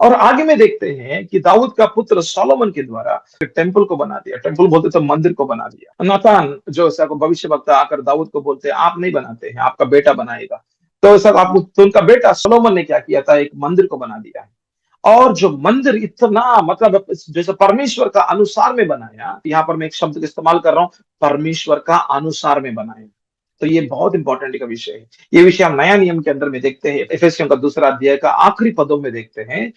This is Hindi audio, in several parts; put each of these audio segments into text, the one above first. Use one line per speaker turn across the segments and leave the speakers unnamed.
और आगे में देखते हैं कि दाऊद का पुत्र सोलोमन के द्वारा टेम्पल को बना दिया। टेम्पल बोलते तो मंदिर को बना दिया। नातान जो ऐसा भविष्य वक्ता आकर दाऊद को बोलते हैं, आप नहीं बनाते हैं, आपका बेटा बनाएगा। तो ऐसा आप तो उनका बेटा सोलोमन ने क्या किया था, एक मंदिर को बना दिया है। और जो मंदिर इतना मतलब जैसे परमेश्वर का अनुसार में बनाया, यहाँ पर मैं एक शब्द का इस्तेमाल कर रहा हूं, परमेश्वर का अनुसार में बनाया। तो ये बहुत इंपॉर्टेंट का विषय है। ये विषय हम नया नियम के अंदर में देखते हैं, एफेसियों का 2 अध्याय का आखिरी पदों में देखते हैं।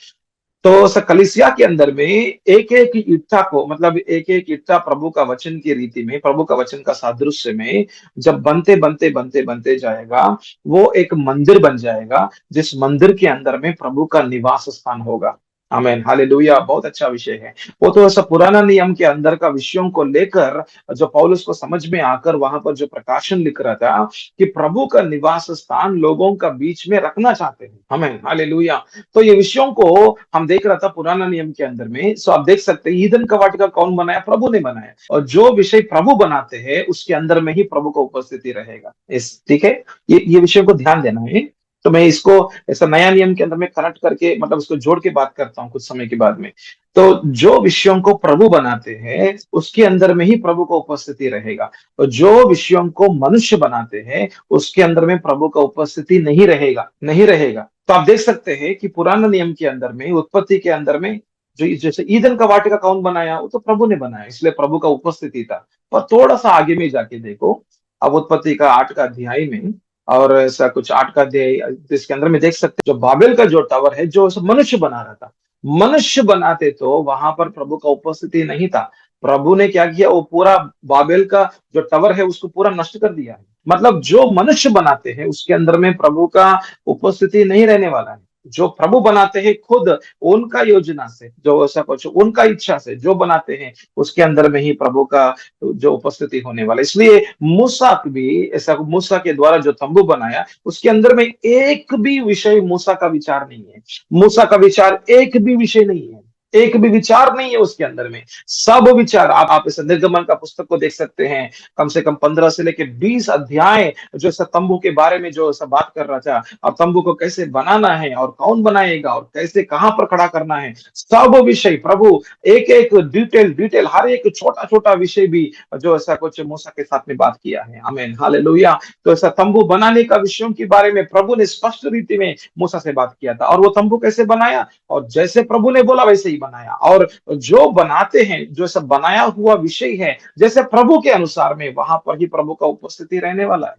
तो कलीसिया के अंदर में एक एक ईंटा को, मतलब एक एक ईंटा प्रभु का वचन की रीति में, प्रभु का वचन का सादृश्य में जब बनते बनते बनते बनते जाएगा, वो एक मंदिर बन जाएगा, जिस मंदिर के अंदर में प्रभु का निवास स्थान होगा। आमेन, हालेलुया। बहुत अच्छा विषय है। वो तो ऐसा पुराना नियम के अंदर का विषयों को लेकर जो पौलुस को समझ में आकर वहां पर जो प्रकाशन लिख रहा था कि प्रभु का निवास स्थान लोगों का बीच में रखना चाहते हैं। आमेन, हालेलुया। तो ये विषयों को हम देख रहा था पुराना नियम के अंदर में। सो आप देख सकते हैं ईदन का वाटिका कौन बनाया, प्रभु ने बनाया। और जो विषय प्रभु बनाते हैं उसके अंदर में ही प्रभु का उपस्थिति रहेगा। इस ठीक है, ये विषय को ध्यान देना है। तो मैं इसको ऐसा नया नियम के अंदर में कनेक्ट करके, मतलब उसको जोड़ के बात करता हूँ कुछ समय के बाद में। तो जो विषयों को प्रभु बनाते हैं उसके अंदर में ही प्रभु का उपस्थिति रहेगा। और जो विषयों को मनुष्य बनाते हैं उसके अंदर में प्रभु का उपस्थिति नहीं रहेगा, नहीं रहेगा। तो आप देख सकते हैं कि पुराना नियम के अंदर में, उत्पत्ति के अंदर में, जो जैसे ईदन का वाटिका कौन बनाया, वो तो प्रभु ने बनाया, इसलिए प्रभु का उपस्थिति था। पर थोड़ा सा आगे में जाके देखो, अब उत्पत्ति का 8 का अध्याय में, और ऐसा कुछ 8 का अध्याय, इसके अंदर में देख सकते हैं जो बाबेल का जो टावर है, जो सब मनुष्य बना रहा था। मनुष्य बनाते तो वहां पर प्रभु का उपस्थिति नहीं था। प्रभु ने क्या किया, वो पूरा बाबेल का जो टावर है उसको पूरा नष्ट कर दिया है। मतलब जो मनुष्य बनाते हैं उसके अंदर में प्रभु का उपस्थिति नहीं रहने वाला है। जो प्रभु बनाते हैं खुद उनका योजना से, जो ऐसा कुछ उनका इच्छा से जो बनाते हैं, उसके अंदर में ही प्रभु का जो उपस्थिति होने वाला है। इसलिए मूसा भी ऐसा, मूसा के द्वारा जो तंबू बनाया उसके अंदर में एक भी विषय मूसा का विचार नहीं है। मूसा का विचार एक भी विषय नहीं है, एक भी विचार नहीं है उसके अंदर में। सब विचार आप इस निर्गमन का पुस्तक को देख सकते हैं, कम से कम 15 से लेकर 20 अध्याय जो ऐसा तंबू के बारे में जो ऐसा बात कर रहा था, अब तंबू को कैसे बनाना है और कौन बनाएगा और कैसे कहां पर खड़ा करना है, सब विषय प्रभु एक एक डिटेल डिटेल, हर एक छोटा छोटा विषय भी जो ऐसा कुछ मूसा के साथ में बात किया है। आमीन, हालेलुया। तो ऐसा तंबू बनाने का विषयों के बारे में प्रभु ने स्पष्ट रीति में मूसा से बात किया था। और वो तंबू कैसे बनाया, और जैसे प्रभु ने बोला वैसे ही बनाया। और जो बनाते हैं, जो सब बनाया हुआ विषय है, जैसे प्रभु के अनुसार में, वहां पर ही प्रभु का उपस्थिति रहने वाला है।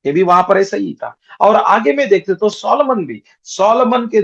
ये भी वहां पर ऐसा ही था। और आगे में देखते तो सोलोमन भी, सोलोमन के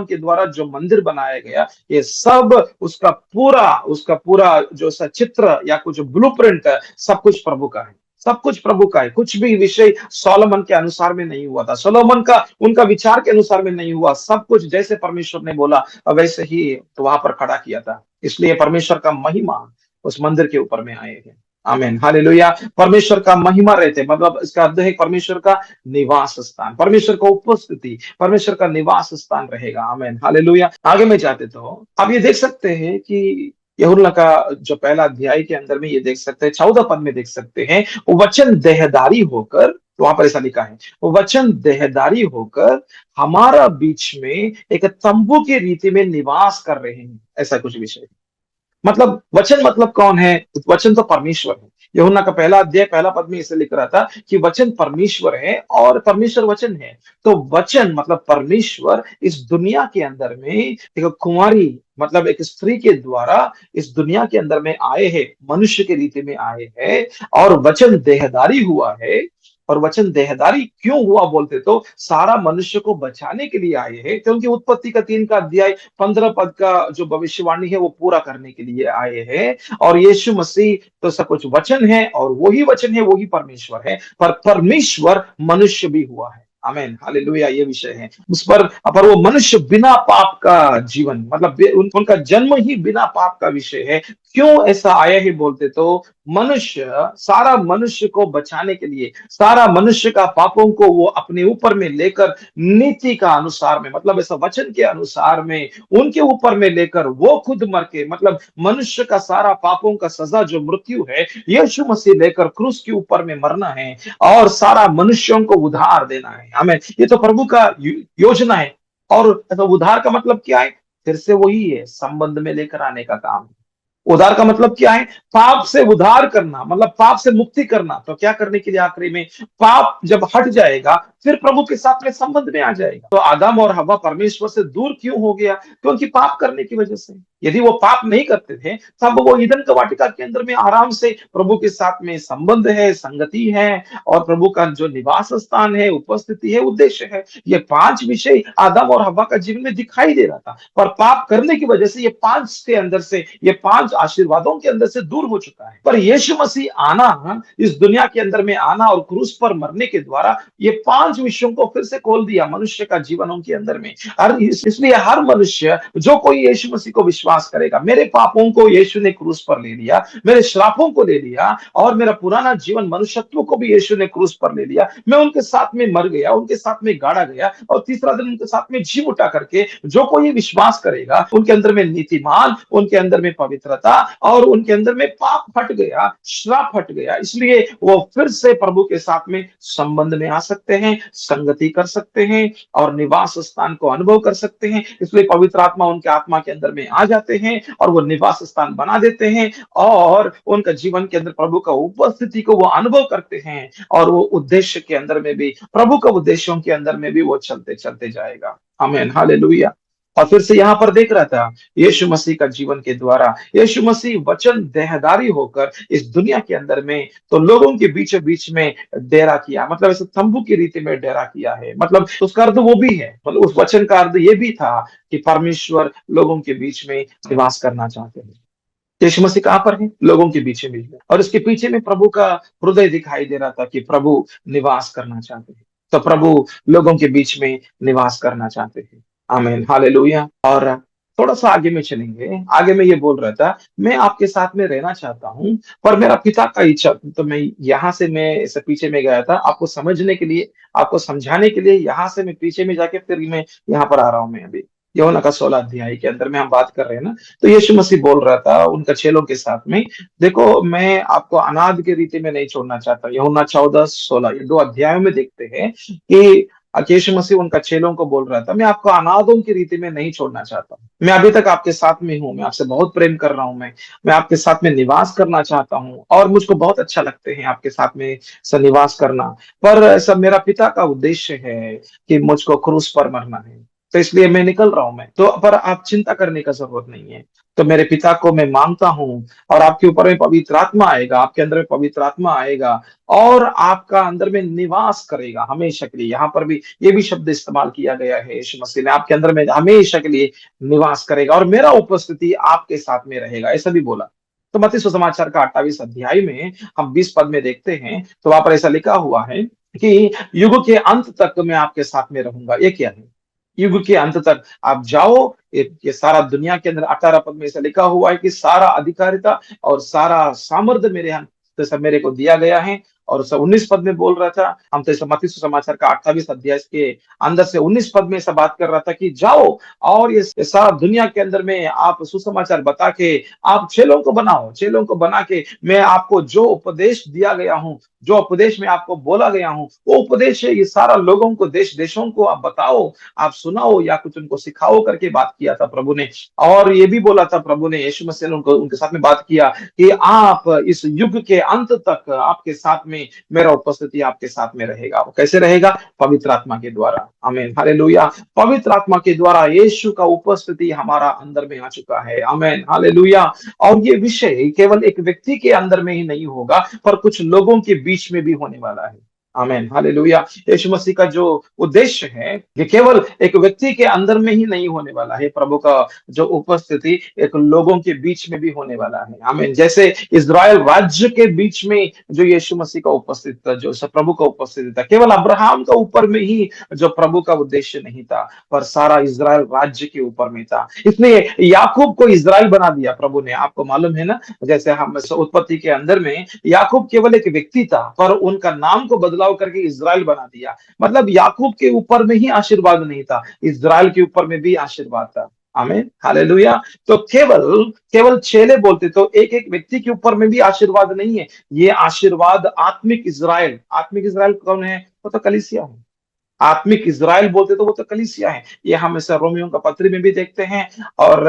द्वारा जो मंदिर बनाया गया, ये सब उसका पूरा जो सचित्र या कुछ ब्लूप्रिंट है, सब कुछ प्रभु का है। सब कुछ प्रभु का है। कुछ भी विषय सोलोमन के अनुसार में नहीं हुआ था, सोलोमन का उनका विचार के अनुसार में नहीं हुआ। सब कुछ जैसे परमेश्वर ने बोला वैसे ही तो वहां पर खड़ा किया था। इसलिए परमेश्वर का महिमा उस मंदिर के ऊपर में आए हैं। आमीन, हालेलुया। परमेश्वर का महिमा रहते, मतलब इसका अर्थ है परमेश्वर का निवास स्थान, परमेश्वर का उपस्थिति, परमेश्वर का निवास स्थान रहेगा। आमीन, हालेलुया। आगे में जाते तो आप ये देख सकते हैं कि यूहन्ना का जो पहला अध्याय के अंदर में ये देख सकते हैं, 14 पद में देख सकते हैं, वो वचन देहधारी होकर, तो वहां पर ऐसा लिखा है, वो वचन देहधारी होकर हमारा बीच में एक तंबू की रीति में निवास कर रहे हैं। ऐसा कुछ विषय, मतलब वचन मतलब कौन है, वचन तो परमेश्वर है। यूहन्ना का पहला अध्याय पहला पद में इसे लिख रहा था कि वचन परमेश्वर है और परमेश्वर वचन है। तो वचन मतलब परमेश्वर इस दुनिया के अंदर में एक कुंवारी, मतलब एक स्त्री के द्वारा इस दुनिया के अंदर में आए हैं, मनुष्य के रीति में आए हैं। और वचन देहधारी हुआ है। और वचन देहधारी क्यों हुआ बोलते तो सारा मनुष्य को बचाने के लिए आए हैं, क्योंकि उत्पत्ति का 3 का अध्याय 15 पद का जो भविष्यवाणी है वो पूरा करने के लिए आए हैं। और यीशु मसीह तो सब कुछ वचन है, और वही वचन है, वही परमेश्वर है, पर परमेश्वर मनुष्य भी हुआ है। आमीन, हालेलुया। ये विषय है उस पर वो मनुष्य बिना पाप का जीवन, मतलब उनका जन्म ही बिना पाप का विषय है। क्यों ऐसा आया है बोलते तो मनुष्य, सारा मनुष्य को बचाने के लिए, सारा मनुष्य का पापों को वो अपने ऊपर में लेकर नीति का अनुसार में, मतलब ऐसा वचन के अनुसार में उनके ऊपर में लेकर वो खुद मर के, मतलब मनुष्य का सारा पापों का सजा जो मृत्यु है, यीशु मसीह लेकर क्रूस के ऊपर में मरना है और सारा मनुष्यों को उधार देना है। हमें ये तो प्रभु का योजना है। और ऐसा उद्धार का मतलब क्या है? फिर से वही है, संबंध में लेकर आने का काम है। उद्धार का मतलब क्या है? पाप से उद्धार करना, मतलब पाप से मुक्ति करना। तो क्या करने के लिए आखिरी में? पाप जब हट जाएगा, फिर प्रभु के साथ में संबंध में आ जाएगा। तो आदम और हव्वा परमेश्वर से दूर क्यों हो गया? क्योंकि पाप करने की वजह से। यदि वो पाप नहीं करते थे, तब वो ईदन का वाटिका के अंदर में आराम से प्रभु के साथ में संबंध है, संगति है, और प्रभु का जो निवास स्थान है, उपस्थिति है, उद्देश्य है, ये पांच विषय आदम और हव्वा का जीवन में दिखाई दे रहा था। पर पाप करने की वजह से ये पांच के अंदर से, ये पांच आशीर्वादों के अंदर से दूर हो चुका है। पर यीशु मसीह आना, इस दुनिया के अंदर में आना और क्रूस पर मरने के द्वारा ये पांच विषयों को फिर से खोल दिया मनुष्य का जीवनों के अंदर में। और इसलिए हर मनुष्य जो कोई यीशु मसीह को विश्वास करेगा, मेरे पापों को यीशु ने क्रूस पर ले लिया, मेरे श्रापों को ले लिया, और मेरा पुराना जीवन मनुष्यत्व को भी यीशु ने क्रूस पर ले लिया। मैं उनके साथ में मर गया, उनके साथ में गाड़ा गया, और तीसरा दिन उनके साथ में जी उठा करके जो कोई विश्वास करेगा, उनके अंदर में नीतिमान, उनके अंदर में पवित्रता, और उनके अंदर में पाप हट गया, श्राप हट गया। इसलिए वो फिर से प्रभु के साथ में संबंध में आ सकते हैं, संगति कर सकते हैं, और निवास स्थान को अनुभव कर सकते हैं। इसलिए पवित्र आत्मा उनके आत्मा के अंदर में आ जाते हैं, और वो निवास स्थान बना देते हैं, और उनका जीवन के अंदर प्रभु का उपस्थिति को वो अनुभव करते हैं, और वो उद्देश्य के अंदर में भी, प्रभु का उद्देश्यों के अंदर में भी वो चलते चलते जाएगा। आमीन, हालेलुया। और फिर से यहाँ पर देख रहा था, यीशु मसीह का जीवन के द्वारा यीशु मसीह वचन देहधारी होकर इस दुनिया के अंदर में तो लोगों के बीचों बीच में डेरा किया, मतलब ऐसे तंबू की रीति में डेरा किया है। मतलब उसका अर्थ वो भी है, मतलब उस वचन का अर्थ ये भी था कि परमेश्वर लोगों के बीच में निवास करना चाहते हैं। यीशु मसीह कहाँ पर है? लोगों के बीच में है। और इसके पीछे में प्रभु का हृदय दिखाई दे रहा था कि प्रभु निवास करना चाहते हैं। तो प्रभु लोगों के बीच में निवास करना चाहते हैं। आमीन, हालेलुया। और थोड़ा सा आगे में चलेंगे। आगे में ये बोल रहा था, मैं आपके साथ में रहना चाहता हूँ, पर मेरा पिता का इच्छा। तो मैं यहाँ से, मैं इसे पीछे में गया था आपको समझने के लिए, आपको समझाने के लिए। यहाँ से मैं पीछे में जाके फिर मैं यहाँ पर आ रहा हूँ। मैं अभी यूहन्ना का 16 अध्याय के अंदर में हम बात कर रहे हैं ना। तो यीशु मसीह बोल रहा था उनका चेलों के साथ में, देखो मैं आपको अनाथ के रीति में नहीं छोड़ना चाहता। यूहन्ना 14-16 ये दो अध्यायों में देखते हैं कि यीशु मसीह उनका चेलों को बोल रहा था, मैं आपको अनाथों की रीति में नहीं छोड़ना चाहता। मैं अभी तक आपके साथ में हूँ, मैं आपसे बहुत प्रेम कर रहा हूँ। मैं आपके साथ में निवास करना चाहता हूँ, और मुझको बहुत अच्छा लगते हैं आपके साथ में निवास करना। पर ऐसा मेरा पिता का उद्देश्य है कि मुझको क्रूस पर मरना है, तो इसलिए मैं निकल रहा हूं। मैं तो, पर आप चिंता करने का जरूरत नहीं है। तो मेरे पिता को मैं मांगता हूँ, और आपके ऊपर में पवित्र आत्मा आएगा, आपके अंदर में पवित्र आत्मा आएगा, और आपका अंदर में निवास करेगा हमेशा के लिए। यहाँ पर भी ये भी शब्द इस्तेमाल किया गया है, यीशु मसीह ने आपके अंदर में हमेशा के लिए निवास करेगा, और मेरा उपस्थिति आपके साथ में रहेगा, ऐसा भी बोला। तो मत्ती सुसमाचार का 28 अध्याय में हम 20 पद में देखते हैं, तो वहां पर ऐसा लिखा हुआ है कि युग के अंत तक मैं आपके साथ में रहूंगा। ये क्या है? युग के अंत तक आप जाओ। ये सारा दुनिया के अंदर 18 पद में ऐसा लिखा हुआ है कि सारा अधिकारिता और सारा सामर्थ्य मेरे यहाँ तो सब मेरे को दिया गया है। और 19 पद में बोल रहा था, हम तो ऐसा मत्ती सुसमाचार का 28 अध्याय के अंदर से 19 पद में ऐसा बात कर रहा था कि जाओ, और ये सारा दुनिया के अंदर में आप सुसमाचार बता के आप चेलों को बनाओ, चेलों को बना के मैं आपको जो उपदेश दिया गया हूँ, जो उपदेश में आपको बोला गया हूँ, वो उपदेश है, ये सारा लोगों को, देश देशों को आप बताओ, आप सुनाओ, या कुछ उनको सिखाओ करके बात किया था प्रभु ने। और ये भी बोला था प्रभु ने, यीशु मसीह ने उनको उनके साथ में बात किया कि आप इस युग के अंत तक आपके साथ में, मेरा उपस्थिति आपके साथ में रहेगा। वो कैसे रहेगा? पवित्र आत्मा के द्वारा। आमीन, हालेलुया। पवित्र आत्मा के द्वारा यीशु का उपस्थिति हमारा अंदर में आ चुका है। आमीन, हालेलुया। और ये विषय केवल एक व्यक्ति के अंदर में ही नहीं होगा, पर कुछ लोगों के बीच में भी होने वाला है। आमीन, हालेलुया। यीशु मसीह का जो उद्देश्य है, ये केवल एक व्यक्ति के अंदर में ही नहीं होने वाला है। प्रभु का जो उपस्थिति एक लोगों के बीच में भी होने वाला है। आमीन। जैसे इजराइल राज्य के बीच में जो यीशु मसीह का उपस्थित था, जो प्रभु का उपस्थिति था, केवल अब्राहम का ऊपर में ही जो प्रभु का उद्देश्य नहीं था, पर सारा इजराइल राज्य के ऊपर में था। इसलिए याकूब को इजराइल बना दिया प्रभु ने। आपको मालूम है ना, जैसे हम उत्पत्ति के अंदर में याकूब केवल एक व्यक्ति था, पर उनका नाम को बदलाव करके इजराइल बना दिया। मतलब याकूब के ऊपर में ही आशीर्वाद नहीं था, इजराइल के ऊपर में भी आशीर्वाद था। आमीन, हालेलुया। तो केवल केवल चेले बोलते, तो एक एक व्यक्ति के ऊपर में भी आशीर्वाद नहीं है। ये आशीर्वाद आत्मिक इजराइल, आत्मिक इजराइल कौन है? वो तो कलीसिया है। आत्मिक इज़राइल बोलते तो वो तो कलीसिया है। ये हम ऐसा रोमियो का पत्री में भी देखते हैं और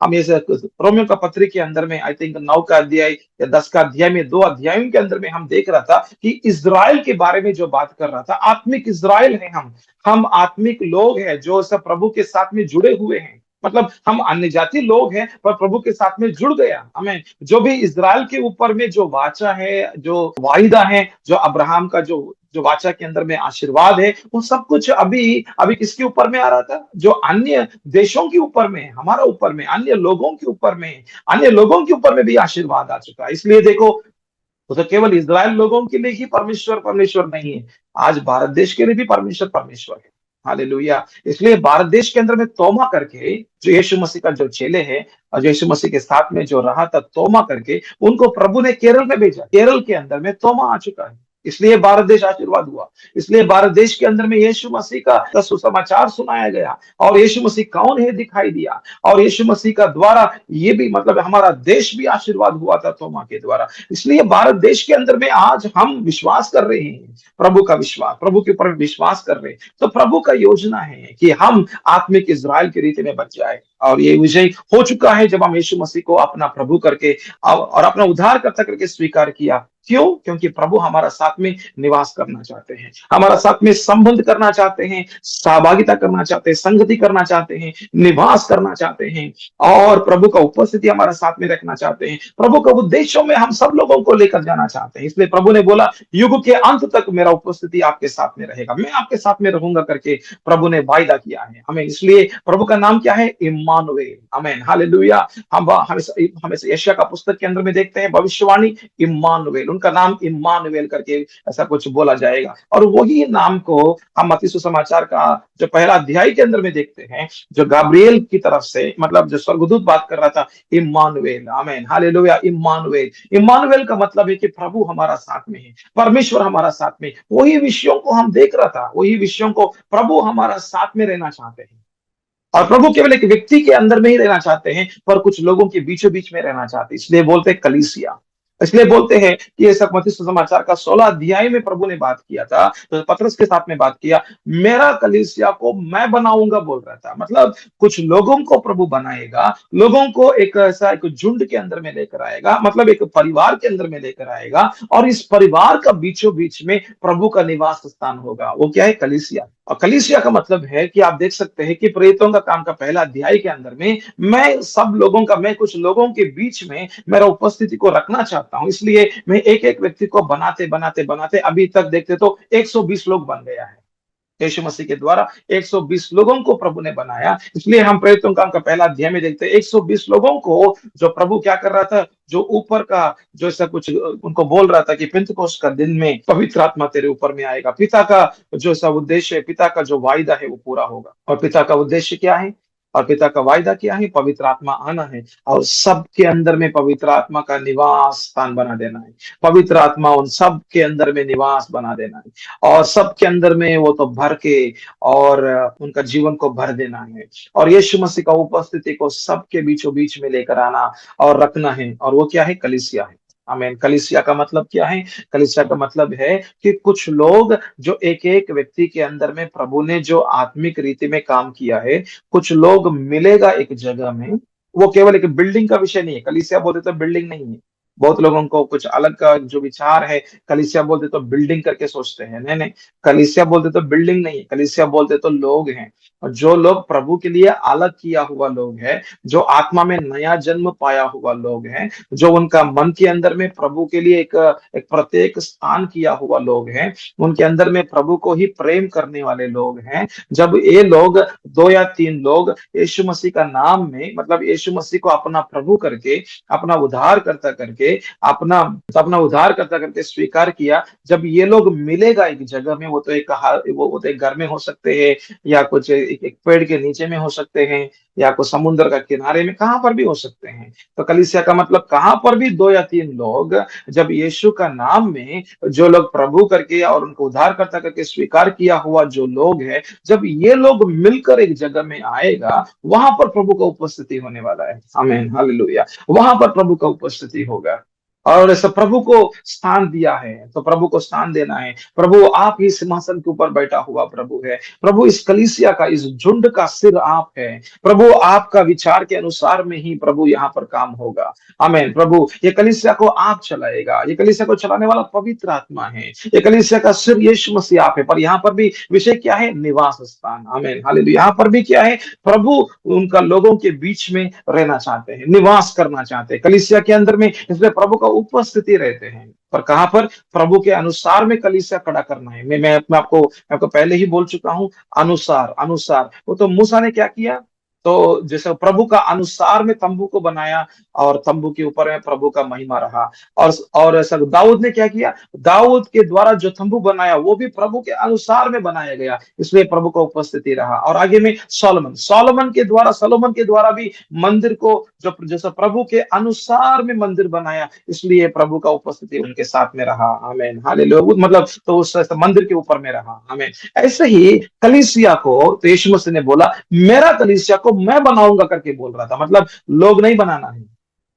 हम ऐसे रोमियो का पत्री के अंदर में आई थिंक 9 का अध्याय या 10 का अध्याय में 2 अध्यायों के अंदर में हम देख रहा था कि इज़राइल के बारे में जो बात कर रहा था, आत्मिक इज़राइल है हम। हम आत्मिक लोग हैं जो सब प्रभु के साथ में जुड़े हुए हैं। मतलब हम अन्य जाति लोग हैं पर प्रभु के साथ में जुड़ गया। हमें जो भी इज़राइल के ऊपर में जो वाचा है, जो वायदा है, जो अब्राहम का जो वाचा के अंदर में आशीर्वाद है, वो सब कुछ अभी अभी किसके ऊपर में आ रहा था? जो अन्य देशों के ऊपर में, हमारा ऊपर में, अन्य लोगों के ऊपर में, अन्य लोगों के ऊपर में भी आशीर्वाद आ चुका है। इसलिए देखो, वो तो केवल इज़राइल लोगों के लिए ही परमेश्वर परमेश्वर नहीं है। आज भारत देश के लिए भी परमेश्वर परमेश्वर है। हालेलुया! इसलिए भारत देश के अंदर में तौबा करके जो यीशु मसीह का जो चेले हैं और जो यीशु मसीह के साथ में जो रहा था तौबा करके, उनको प्रभु ने केरल में भेजा। केरल के अंदर में तौबा आ चुका है। इसलिए भारत देश आशीर्वाद हुआ। इसलिए भारत देश के अंदर में यीशु मसीह का सुसमाचार सुनाया गया और यीशु मसीह कौन है दिखाई दिया और यीशु मसीह का द्वारा ये भी मतलब हमारा देश भी आशीर्वाद हुआ था तौबा के द्वारा। इसलिए भारत देश के अंदर में आज हम विश्वास कर रहे हैं, प्रभु का विश्वास, प्रभु के ऊपर विश्वास कर रहे हैं। तो प्रभु का योजना है कि हम आत्मिक इज़राइल की रीति में बच जाए और ये विजय हो चुका है जब हम यीशु मसीह को अपना प्रभु करके और अपना उद्धारकर्ता करके स्वीकार किया। क्यों? क्योंकि प्रभु हमारा साथ में निवास करना चाहते हैं, हमारा साथ में संबंध करना चाहते हैं, सहभागिता करना चाहते हैं, संगति करना चाहते हैं, निवास करना चाहते हैं और प्रभु का उपस्थिति हमारे साथ में रखना चाहते हैं। प्रभु के उद्देश्यों में हम सब लोगों को लेकर जाना चाहते हैं। इसलिए प्रभु ने बोला, युग के अंत तक मेरा उपस्थिति आपके साथ में रहेगा, मैं आपके साथ में रहूंगा करके प्रभु ने वायदा किया है हमें। इसलिए प्रभु का नाम क्या है? इम्मानुएल। आमीन, हालेलुया। हम हमेशा यशायाह का पुस्तक के अंदर में देखते हैं भविष्यवाणी, इम्मानुएल, उनका नाम इम्मानुएल करके ऐसा कुछ बोला जाएगा। और वही नाम को हम मत्ती सुसमाचार का जो पहला अध्याय के अंदर में देखते हैं, जो गाब्रिएल की तरफ से मतलब जो स्वर्गदूत बात कर रहा था, इम्मानुएल। आमीन, हालेलुया। इम्मानुएल, इम्मानुएल का मतलब है कि प्रभु हमारा साथ में है, परमेश्वर हमारा साथ में। वही विषयों को हम देख रहा था, वही विषयों को प्रभु हमारा साथ में रहना चाहते हैं। और प्रभु केवल एक व्यक्ति के अंदर में ही रहना चाहते हैं पर कुछ लोगों के बीचों बीच में रहना चाहते हैं। इसलिए बोलते हैं कलीसिया। इसलिए बोलते हैं कि ये सब मत्ती सुसमाचार का 16 अध्याय में प्रभु ने बात किया था, तो पतरस के साथ में बात किया, मेरा कलीसिया को मैं बनाऊंगा बोल रहा था। मतलब कुछ लोगों को प्रभु बनाएगा, लोगों को एक ऐसा एक झुंड के अंदर में लेकर आएगा, मतलब एक परिवार के अंदर में लेकर आएगा और इस परिवार का बीचों बीच में प्रभु का निवास स्थान होगा। वो क्या है? कलीसिया। और कलीसिया का मतलब है कि आप देख सकते हैं कि प्रेरितों का काम का पहला अध्याय के अंदर में मैं कुछ लोगों के बीच में मेरा उपस्थिति को रखना चाहता हूं। इसलिए मैं एक एक व्यक्ति को बनाते बनाते बनाते अभी तक देखते तो 120 लोग बन गया है। यीशु मसीह के द्वारा 120 लोगों को प्रभु ने बनाया। इसलिए हम प्रेरितों का पहला अध्याय में देखते हैं 120 लोगों को जो प्रभु क्या कर रहा था, जो ऊपर का जो ऐसा कुछ उनको बोल रहा था कि पेंतकोस्त का दिन में पवित्र आत्मा तेरे ऊपर में आएगा। पिता का जो ऐसा उद्देश्य है, पिता का जो वायदा है वो पूरा होगा। और पिता का उद्देश्य क्या है और पिता का वायदा क्या है? पवित्र आत्मा आना है और सबके अंदर में पवित्र आत्मा का निवास स्थान बना देना है। पवित्र आत्मा उन सब के अंदर में निवास बना देना है और सबके अंदर में वो तो भर के और उनका जीवन को भर देना है और यीशु मसीह का उपस्थिति को सबके बीचों बीच में लेकर आना और रखना है। और वो क्या है? कलीसिया है। आमीन। कलीसिया का मतलब क्या है? कलीसिया का मतलब है कि कुछ लोग जो एक एक व्यक्ति के अंदर में प्रभु ने जो आत्मिक रीति में काम किया है, कुछ लोग मिलेगा एक जगह में। वो केवल एक बिल्डिंग का विषय नहीं है। कलीसिया बोलते तो बिल्डिंग नहीं है। बहुत लोगों को कुछ अलग का जो विचार है, कलीसिया बोलते तो बिल्डिंग करके सोचते हैं। नहीं नहीं, कलीसिया बोलते तो बिल्डिंग नहीं है, कलीसिया बोलते तो लोग हैं। और जो लोग प्रभु के लिए अलग किया हुआ लोग हैं, जो आत्मा में नया जन्म पाया हुआ लोग हैं, जो उनका मन के अंदर में प्रभु के लिए एक प्रत्येक स्थान किया हुआ लोग हैं, उनके अंदर में प्रभु को ही प्रेम करने वाले लोग हैं। जब ये लोग 2 या 3 लोग यीशु मसीह का नाम में मतलब यीशु मसीह को अपना प्रभु करके, अपना उद्धारकर्ता करके, अपना अपना उद्धारकर्ता करके स्वीकार किया, जब ये लोग मिलेगा एक जगह में, वो तो एक घर में हो सकते हैं या कुछ एक पेड़ के नीचे में हो सकते हैं या कोई समुद्र का किनारे में, कहां पर भी हो सकते हैं। तो कलीसिया का मतलब कहां पर भी 2 या 3 लोग जब यीशु का नाम में जो लोग प्रभु करके और उनको उद्धारकर्ता करके स्वीकार किया हुआ जो लोग हैं, जब ये लोग मिलकर एक जगह में आएगा, वहां पर प्रभु का उपस्थिति होने वाला है। आमीन, हालेलुया। वहां पर प्रभु का उपस्थिति होगा। और ऐसा प्रभु को स्थान दिया है, तो प्रभु को स्थान देना है। प्रभु आप ही सिंहासन के ऊपर बैठा हुआ प्रभु है। प्रभु इस कलीसिया का, इस झुंड का सिर आप है। प्रभु आपका विचार के अनुसार में ही प्रभु यहाँ पर काम होगा। आमीन। प्रभु ये कलीसिया को आप चलाएगा। ये कलीसिया को चलाने वाला पवित्र आत्मा है। ये कलीसिया का सिर यीशु मसीह आप है। पर यहाँ पर भी विषय क्या है? निवास स्थान। आमीन, हालेलुया। यहाँ पर भी क्या है? प्रभु उनका लोगों के बीच में रहना चाहते हैं, निवास करना चाहते हैं कलीसिया के अंदर में। इसलिए प्रभु का उपस्थिति रहते हैं। पर कहां पर? प्रभु के अनुसार में कलीसिया खड़ा करना है। मैं आपको पहले ही बोल चुका हूं। अनुसार, अनुसार, वो तो मूसा ने क्या किया? तो जैसे प्रभु का अनुसार में तंबू को बनाया, और तंबू के ऊपर में प्रभु का महिमा रहा। और ऐसा दाऊद ने क्या किया? दाऊद के द्वारा जो तंबू बनाया वो भी प्रभु के अनुसार में बनाया गया, इसलिए प्रभु का उपस्थिति रहा। और आगे में सोलोमन के द्वारा भी मंदिर को, जो जैसा प्रभु के अनुसार में मंदिर बनाया, इसलिए प्रभु का उपस्थिति उनके साथ में रहा। आमीन, हालेलुया। मतलब तो उस मंदिर के ऊपर में रहा। आमीन। ऐसे ही कलीसिया को तो यीशु मसीह ने बोला, मेरा कलीसिया को मैं बनाऊंगा करके बोल रहा था। मतलब लोग नहीं बनाना है।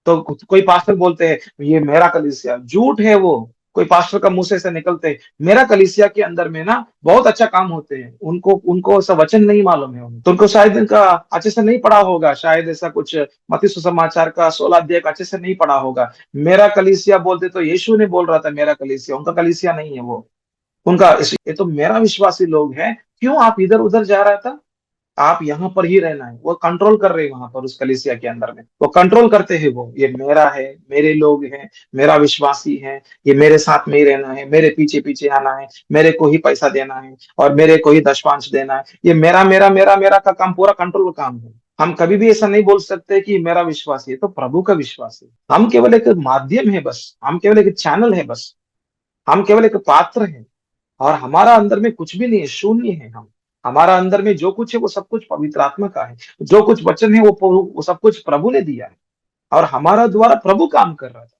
तो कोई पास्टर बोलते हैं ये मेरा कलीसिया, झूठ है वो। कोई पास्टर का मुंह से निकलते हैं मेरा कलीसिया के अंदर में ना बहुत अच्छा काम होते हैं, उनको उनको ऐसा वचन नहीं मालूम है। तो उनको शायद इनका अच्छे से नहीं पढ़ा होगा, शायद ऐसा कुछ मत्ती सुसमाचार का 16 अध्याय का अच्छे से नहीं पढ़ा होगा। मेरा कलीसिया बोलते तो यीशु ने बोल रहा था मेरा कलीसिया, उनका कलीसिया नहीं है वो। उनका ये तो मेरा विश्वासी लोग हैं। क्यों आप इधर उधर जा रहा था? आप यहाँ पर ही रहना है। वो कंट्रोल कर रहे हैं वहां पर उस कलीसिया के अंदर में, वो कंट्रोल करते हैं। वो ये मेरा है, मेरे लोग हैं, मेरा विश्वासी है, ये मेरे साथ में ही रहना है, मेरे पीछे पीछे आना है, मेरे को ही पैसा देना है, और मेरे को ही दशमांश देना है। ये मेरा मेरा मेरा मेरा का काम, पूरा कंट्रोल का काम है। हम कभी भी ऐसा नहीं बोल सकते कि मेरा विश्वासी है, तो प्रभु का विश्वासी। हम केवल एक माध्यम है बस, हम केवल एक चैनल है बस, हम केवल एक पात्र है। और हमारा अंदर में कुछ भी नहीं है, शून्य है हम। हमारा अंदर में जो कुछ है वो सब कुछ पवित्र आत्मा का है। जो कुछ वचन है वो सब कुछ प्रभु ने दिया है, और हमारा द्वारा प्रभु काम कर रहा था।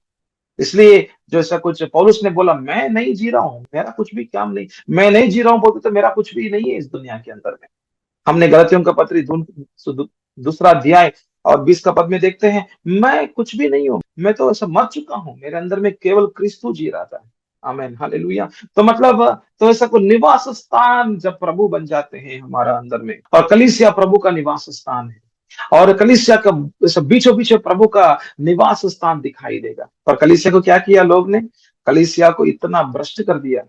इसलिए जो ऐसा कुछ पौलुस ने बोला, मैं नहीं जी रहा हूँ, मेरा कुछ भी काम नहीं, मैं नहीं जी रहा हूँ बोलते तो मेरा कुछ भी नहीं है इस दुनिया के अंदर में। हमने गलतियों का पत्री दूसरा अध्याय और 20 का पद में देखते हैं, मैं कुछ भी नहीं हूं, मैं तो ऐसा मर चुका हूं, मेरे अंदर में केवल क्रिस्तु जी रहा था। आमीन, हालेलुया। तो मतलब तो ऐसा कोई निवास स्थान जब प्रभु बन जाते हैं हमारा अंदर में, और कलीसिया प्रभु का निवास स्थान है। और कलीसिया का ऐसा बीचों बीच प्रभु का निवास स्थान दिखाई देगा। पर कलीसिया को क्या किया लोग ने? कलीसिया को इतना भ्रष्ट कर दिया।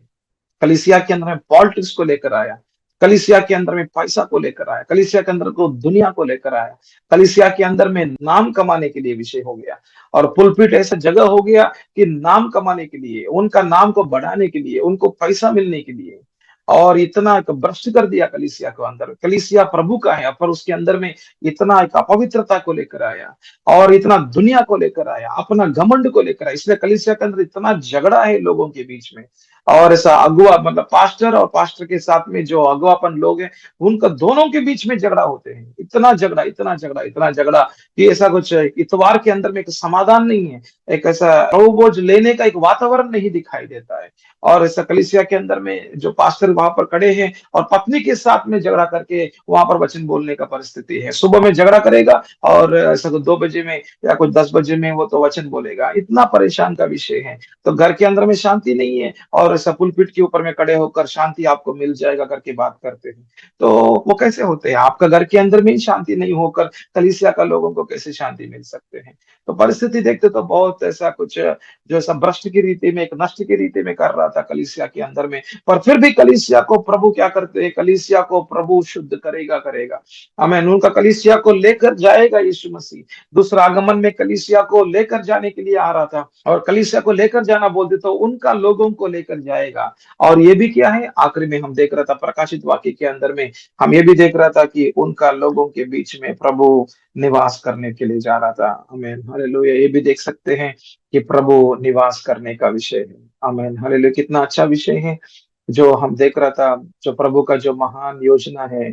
कलीसिया के अंदर में पॉलिटिक्स को लेकर आया, कलीसिया के अंदर में पैसा को लेकर आया, कलीसिया के अंदर को दुनिया को लेकर आया, कलीसिया के अंदर में नाम कमाने के लिए विषय हो गया। और पुलपिट ऐसा जगह हो गया कि नाम कमाने के लिए, उनका नाम को बढ़ाने के लिए, उनको पैसा मिलने के लिए, और इतना एक भ्रष्ट कर दिया कलीसिया को अंदर। कलीसिया प्रभु का है, पर उसके अंदर में इतना एक अपवित्रता को लेकर आया, और इतना दुनिया को लेकर आया, अपना घमंड को लेकर आया। इसलिए कलीसिया के अंदर इतना झगड़ा है लोगों के बीच में। और ऐसा अगुआ, मतलब पास्टर और पास्टर के साथ में जो अगुआपन लोग हैं, उनका दोनों के बीच में झगड़ा होते हैं। इतना झगड़ा, इतना झगड़ा, इतना झगड़ा कि ऐसा कुछ इतवार के अंदर में एक समाधान नहीं है, एक ऐसा प्रभु बोझ लेने का एक वातावरण नहीं दिखाई देता है। और ऐसा कलीसिया के अंदर में जो पास्टर वहां पर खड़े हैं और पत्नी के साथ में झगड़ा करके वहां पर वचन बोलने का परिस्थिति है। सुबह में झगड़ा करेगा, और ऐसा 2 बजे में या कुछ 10 बजे में वो तो वचन बोलेगा। इतना परेशान का विषय है। तो घर के अंदर में शांति नहीं है, और ऐसा पुलपिट के ऊपर में खड़े होकर शांति आपको मिल जाएगा करके बात करते हैं। तो वो कैसे होते हैं? आपका घर के अंदर में ही शांति नहीं होकर कलीसिया का लोगों को कैसे शांति मिल सकते हैं? तो परिस्थिति देखते तो बहुत ऐसा कुछ जो ऐसा भ्रष्ट की रीति में, एक नष्ट की रीति में कर रहा था कलीसिया के अंदर में। पर फिर भी कलीसिया को प्रभु क्या करते हैं? कलीसिया को प्रभु शुद्ध करेगा, करेगा। आमीन। उनका कलीसिया को लेकर जाएगा यीशु मसीह। दूसरा आगमन में कलीसिया को लेकर जाने के लिए आ रहा था, और कलीसिया को लेकर जाना बोलते तो उनका लोगों को लेकर जाएगा। और ये भी क्या है? आखिरी में हम देख रहा था प्रकाशित वाक्य के अंदर में, हम ये भी देख रहा था कि उनका लोगों के बीच में प्रभु निवास करने के लिए जा रहा था। आमीन, हालेलुया। ये भी देख सकते हैं कि प्रभु निवास करने का विषय है। आमीन, हालेलुया। कितना अच्छा विषय है जो हम देख रहा था, जो प्रभु का जो महान योजना है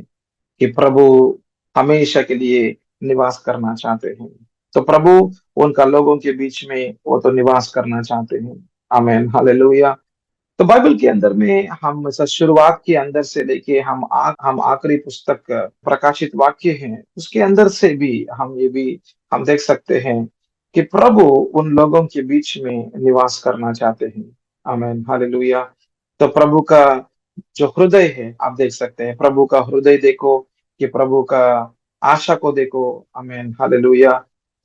कि प्रभु हमेशा के लिए निवास करना चाहते हैं। तो प्रभु उनका लोगों के बीच में वो तो निवास करना चाहते हैं। आमीन, हालेलुया। तो बाइबल के अंदर में हम ऐसा शुरुआत के अंदर से लेके हम आखिरी पुस्तक प्रकाशित वाक्य हैं, उसके अंदर से भी हम ये भी हम देख सकते हैं कि प्रभु उन लोगों के बीच में निवास करना चाहते हैं। आमीन, हालेलुया। तो प्रभु का जो हृदय है, आप देख सकते हैं, प्रभु का हृदय देखो, कि प्रभु का आशा को देखो। आमीन, हालेलुया।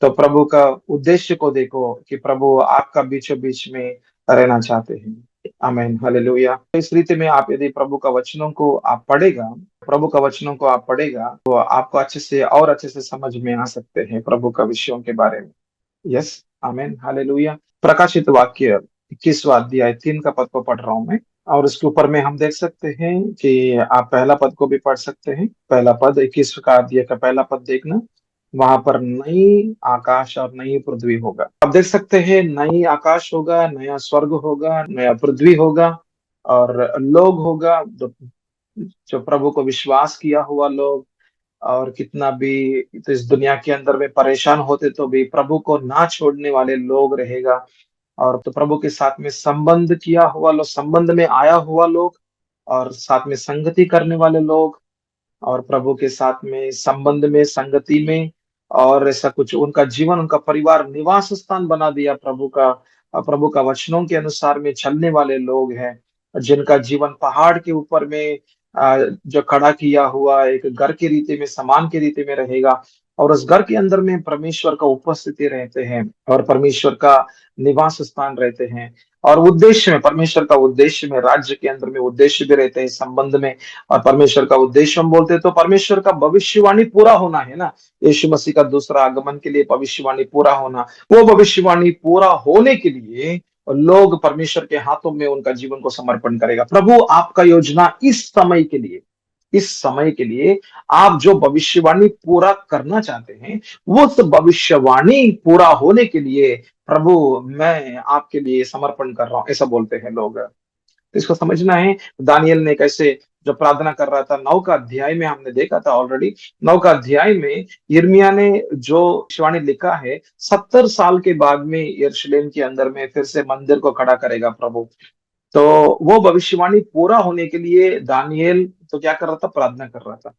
तो प्रभु का उद्देश्य को देखो, कि प्रभु आपका बीचों बीच में रहना चाहते हैं। आमीन, हालेलुया। तो इस रीति में आप यदि प्रभु का वचनों को आप पढ़ेगा, प्रभु का वचनों को आप पढ़ेगा, तो आपको अच्छे से और अच्छे से समझ में आ सकते हैं प्रभु का विषयों के बारे में। यस, आमीन, हालेलुया। प्रकाशित वाक्य 21वां अध्याय 3 का पद को पढ़ रहा हूं मैं। और इसके ऊपर में हम देख सकते हैं कि आप पहला पद को भी पढ़ सकते हैं। पहला पद, 21 का अध्याय का पहला पद देखना। वहां पर नई आकाश और नई पृथ्वी होगा। आप देख सकते हैं, नई आकाश होगा, नया स्वर्ग होगा, नया पृथ्वी होगा, और लोग होगा जो प्रभु को विश्वास किया हुआ लोग, और कितना भी तो इस दुनिया के अंदर में परेशान होते तो भी प्रभु को ना छोड़ने वाले लोग रहेगा। और तो प्रभु के साथ में संबंध किया हुआ लोग, संबंध में आया हुआ लोग, और साथ में संगति करने वाले लोग, और प्रभु के साथ में संबंध में, संगति में, और ऐसा कुछ उनका जीवन, उनका परिवार निवास स्थान बना दिया प्रभु का। प्रभु का वचनों के अनुसार में चलने वाले लोग हैं, जिनका जीवन पहाड़ के ऊपर में जो खड़ा किया हुआ एक घर की रीति में, समान की रीति में रहेगा। और उस घर के अंदर में परमेश्वर का उपस्थिति रहते हैं, और परमेश्वर का निवास स्थान रहते हैं। और उद्देश्य में, परमेश्वर का उद्देश्य में, राज्य के अंदर में उद्देश्य भी रहते हैं संबंध में। और परमेश्वर का उद्देश्य हम बोलते हैं तो परमेश्वर का भविष्यवाणी पूरा होना है ना। यीशु मसीह का दूसरा आगमन के लिए भविष्यवाणी पूरा होना, वो भविष्यवाणी पूरा होने के लिए लोग परमेश्वर के हाथों में उनका जीवन को समर्पण करेगा। प्रभु आपका योजना इस समय के लिए, इस समय के लिए आप जो भविष्यवाणी पूरा करना चाहते हैं, वो उस भविष्यवाणी पूरा होने के लिए प्रभु मैं आपके लिए समर्पण कर रहा हूं, ऐसा बोलते हैं लोग। तो इसको समझना है। दानियल ने कैसे जो प्रार्थना कर रहा था, 9 का अध्याय में हमने देखा था ऑलरेडी। 9 का अध्याय में यिर्मयाह ने जो भविष्यवाणी लिखा है, 70 साल के बाद में यरूशलेम के अंदर में फिर से मंदिर को खड़ा करेगा प्रभु। तो वो भविष्यवाणी पूरा होने के लिए दानियल तो क्या कर रहा था, प्रार्थना कर रहा था।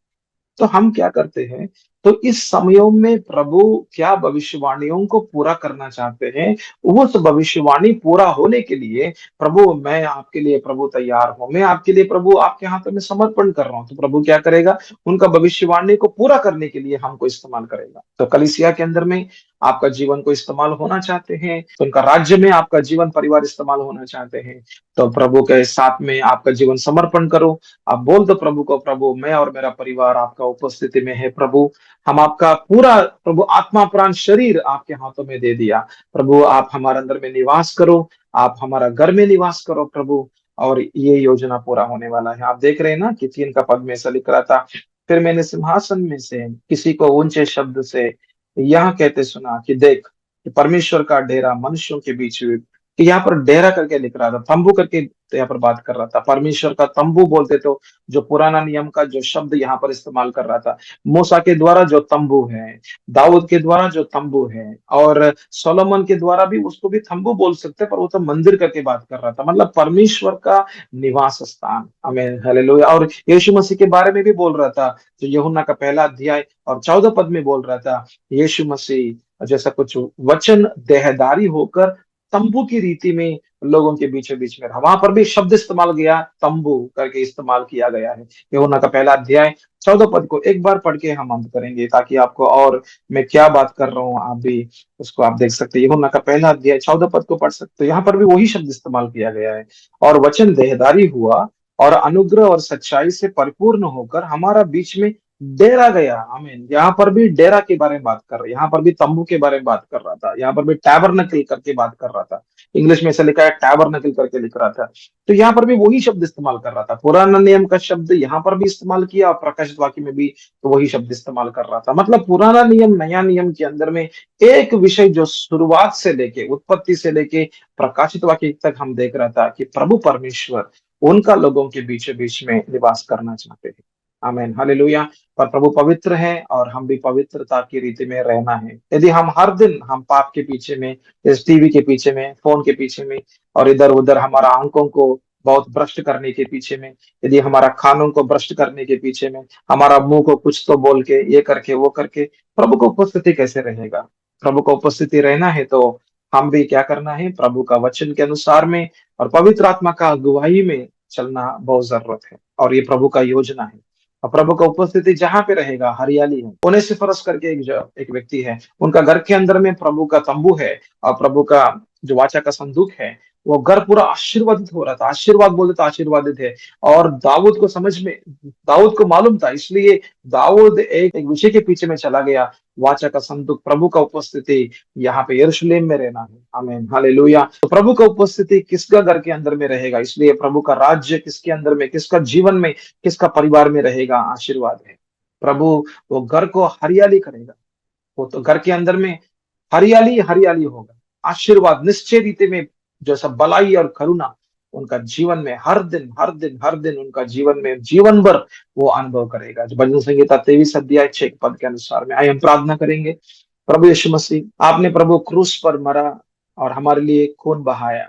तो हम क्या करते हैं, तो इस समयों में प्रभु क्या भविष्यवाणियों को पूरा करना चाहते हैं, उस भविष्यवाणी पूरा होने के लिए प्रभु मैं आपके लिए प्रभु तैयार हूं, मैं आपके लिए प्रभु आपके हाथों में समर्पण कर रहा हूं। तो प्रभु क्या करेगा, उनका भविष्यवाणी को पूरा करने के लिए हमको इस्तेमाल करेगा। तो कलीसिया के अंदर में आपका जीवन को इस्तेमाल होना चाहते हैं, तो उनका राज्य में आपका जीवन परिवार इस्तेमाल होना चाहते हैं, तो प्रभु के साथ में आपका जीवन समर्पण करो। आप बोल दो प्रभु को, प्रभु मैं और मेरा परिवार आपका उपस्थिति में है प्रभु। हम आपका पूरा प्रभु आत्मा प्राण शरीर आपके हाथों में दे दिया। प्रभु आप हमारे अंदर में निवास करो, आप हमारा घर में निवास करो प्रभु। और ये योजना पूरा होने वाला है। आप देख रहे हैं ना कि 3 का पद में ऐसा लिख रहा था, फिर मैंने सिंहासन में से किसी को ऊंचे शब्द से यह कहते सुना कि देख, कि परमेश्वर का डेरा मनुष्यों के बीच में, कि यहाँ पर डेरा करके लिख रहा था, तंबू करके तो यहाँ पर बात कर रहा था। परमेश्वर का तंबू बोलते तो जो पुराना नियम का जो शब्द यहाँ पर इस्तेमाल कर रहा था, मूसा के द्वारा जो तंबू है, दाऊद के द्वारा जो तंबू है, और सोलोमन के द्वारा भी उसको भी तंबू बोल सकते हैं, पर वो तो मंदिर करके बात कर रहा था, मतलब परमेश्वर का निवास स्थान। हमें हालेलुया। और यीशु मसीह के बारे में भी बोल रहा था, जो यूहन्ना का पहला अध्याय और 14 पद में बोल रहा था, यीशु मसीह जैसा कुछ वचन देहधारी होकर तंबू की रीति में लोगों के बीचों बीच में रहा। वहां पर भी शब्द इस्तेमाल किया, तंबू करके इस्तेमाल किया गया है। यूहन्ना का पहला अध्याय 14 पद को एक बार पढ़ के हम अंत करेंगे, ताकि आपको और मैं क्या बात कर रहा हूँ आप भी उसको आप देख सकते हैं। यूहन्ना का पहला अध्याय 14 पद को पढ़ सकते हो। यहाँ पर भी वही शब्द इस्तेमाल किया गया है, और वचन देहधारी हुआ और अनुग्रह और सच्चाई से परिपूर्ण होकर हमारा बीच में डेरा गया। आमीन। यहाँ पर भी डेरा के बारे में बात कर रहा है, यहाँ पर भी तंबू के बारे में बात कर रहा था, यहाँ पर भी टैबरनकल करके बात कर रहा था। इंग्लिश में ऐसा लिखा है, टैबरनकल करके लिख रहा था। तो यहाँ पर भी वही शब्द इस्तेमाल कर रहा था, पुराना नियम का शब्द यहाँ पर भी इस्तेमाल किया, और प्रकाशित वाक्य में भी तो वही शब्द इस्तेमाल कर रहा था। मतलब पुराना नियम नया नियम के अंदर में एक विषय जो शुरुआत से लेके, उत्पत्ति से लेके प्रकाशित वाक्य तक हम देख रहा था, कि प्रभु परमेश्वर उनका लोगों के बीच बीच में निवास करना चाहते हैं। आमीन, हालेलुया। पर प्रभु पवित्र है, और हम भी पवित्रता की रीति में रहना है। यदि हम हर दिन हम पाप के पीछे में, इस टीवी के पीछे में, फोन के पीछे में, और इधर उधर हमारा आंखों को बहुत भ्रष्ट करने के पीछे में, यदि हमारा खानों को भ्रष्ट करने के पीछे में, हमारा मुंह को कुछ तो बोल के, ये करके वो करके, प्रभु को उपस्थिति कैसे रहेगा। प्रभु का उपस्थिति रहना है तो हम भी क्या करना है, प्रभु का वचन के अनुसार में और पवित्र आत्मा का अगुवाई में चलना बहुत जरूरत है, और ये प्रभु का योजना है। और प्रभु का उपस्थिति जहाँ पे रहेगा हरियाली है। ओनेसिफरस करके एक व्यक्ति है, उनका घर के अंदर में प्रभु का तंबू है, और प्रभु का जो वाचा का संदूक है, वो घर पूरा आशीर्वादित हो रहा था। आशीर्वाद बोले तो आशीर्वादित है। और दाऊद को मालूम था, इसलिए दाऊद एक विषय के पीछे में चला गया, वाचा का संदूक, प्रभु का उपस्थिति यहाँ पे यरूशलेम में रहना है। आमीन, हालेलुया। तो प्रभु का उपस्थिति किसका घर के अंदर में रहेगा, इसलिए प्रभु का राज्य किसके अंदर में, किसका जीवन में, किसका परिवार में रहेगा, आशीर्वाद है। प्रभु वो घर को हरियाली करेगा। वो तो घर के अंदर में हरियाली हरियाली होगा। आशीर्वाद निश्चय रीति में, जो सब भलाई और करुणा उनका जीवन में हर दिन हर दिन हर दिन उनका जीवन में जीवन भर वो अनुभव करेगा। जो भजन संहिता 23 अध्याय 6 पद के अनुसार में। आइए हम प्रार्थना करेंगे। प्रभु यीशु मसीह, आपने प्रभु क्रूस पर मरा और हमारे लिए खून बहाया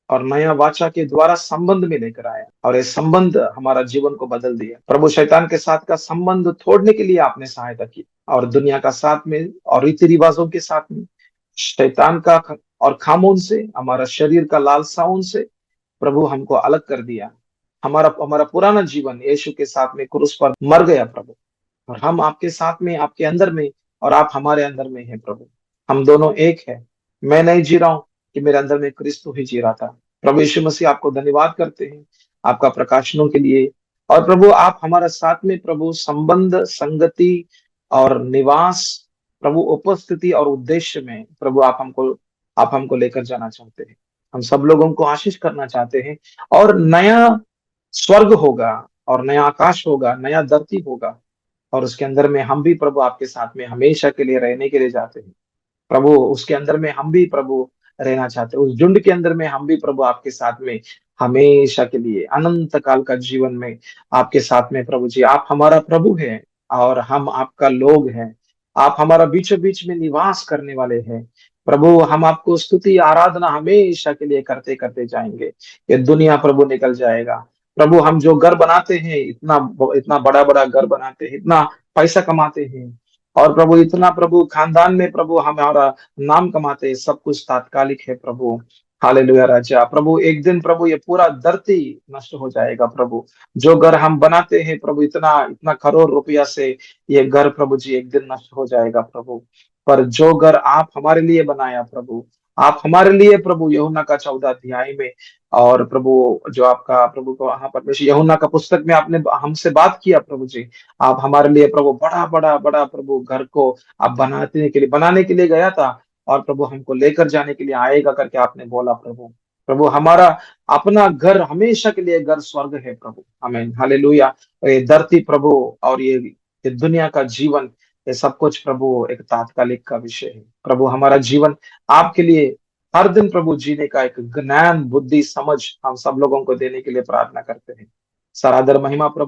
और नया वाचा के द्वारा संबंध में लेकर आया, और ये संबंध हमारा जीवन को बदल दिया। प्रभु शैतान के साथ का संबंध तोड़ने के लिए आपने सहायता की, और दुनिया का साथ में और रीति रिवाजों के साथ में, शैतान का और खामोन से, हमारा शरीर का लालसाओं से प्रभु हमको अलग कर दिया। हमारा हमारा पुराना जीवन यीशु के साथ में क्रूस पर मर गया प्रभु, और हम आपके साथ में, आपके अंदर में, और आप हमारे अंदर में हैं प्रभु। हम दोनों एक है। मैं नहीं जी रहा हूं कि मेरे अंदर में क्रिस्तु ही जी रहा था। प्रभु यीशु मसीह, आपको धन्यवाद करते हैं आपका प्रकाशनों के लिए। और प्रभु आप हमारा साथ में प्रभु संबंध, संगति और निवास, प्रभु उपस्थिति और उद्देश्य में प्रभु आप हमको लेकर जाना चाहते हैं। हम सब लोगों को आशीष करना चाहते हैं, और नया स्वर्ग होगा, और नया आकाश होगा, नया धरती होगा, और उसके अंदर में हम भी प्रभु आपके साथ में हमेशा के लिए रहने के लिए जाते हैं। प्रभु उसके अंदर में हम भी प्रभु रहना चाहते हैं। उस झुंड के अंदर में हम भी प्रभु आपके साथ में हमेशा के लिए अनंत काल का जीवन में आपके साथ में प्रभु जी। आप हमारा प्रभु है और हम आपका लोग हैं। आप हमारा बीचों बीच में निवास करने वाले हैं प्रभु। हम आपको स्तुति आराधना हमेशा के लिए करते करते जाएंगे। ये दुनिया प्रभु निकल जाएगा प्रभु। हम जो घर बनाते हैं, इतना इतना बड़ा बड़ा घर बनाते हैं, इतना पैसा कमाते हैं, और प्रभु इतना प्रभु खानदान में प्रभु हमारा नाम कमाते हैं, सब कुछ तात्कालिक है प्रभु। हालेलुया राजा। प्रभु एक दिन प्रभु ये पूरा धरती नष्ट हो जाएगा प्रभु। जो घर हम बनाते हैं प्रभु, इतना इतना करोड़ रुपया से ये घर प्रभु जी एक दिन नष्ट हो जाएगा प्रभु। पर जो घर आप हमारे लिए बनाया प्रभु, आप हमारे लिए प्रभु यूहन्ना का 14 अध्याय में, और प्रभु जो आपका प्रभु को वहां परमेश्वर यूहन्ना का पुस्तक में आपने हमसे बात किया प्रभु जी। आप हमारे लिए प्रभु बड़ा बड़ा बड़ा प्रभु घर को आप बनाने के लिए गया था, और प्रभु हमको लेकर जाने के लिए आएगा करके आपने बोला प्रभु। प्रभु हमारा अपना घर हमेशा के लिए घर स्वर्ग है प्रभु। आमीन, हालेलुया। और ये धरती प्रभु, और ये दुनिया का जीवन, ये सब कुछ प्रभु एक तात्कालिक का विषय है प्रभु। हमारा जीवन आपके लिए हर दिन प्रभु जीने का एक ज्ञान, बुद्धि, समझ हम सब लोगों को देने के लिए प्रार्थना करते हैं। सरादर महिमा प्रभु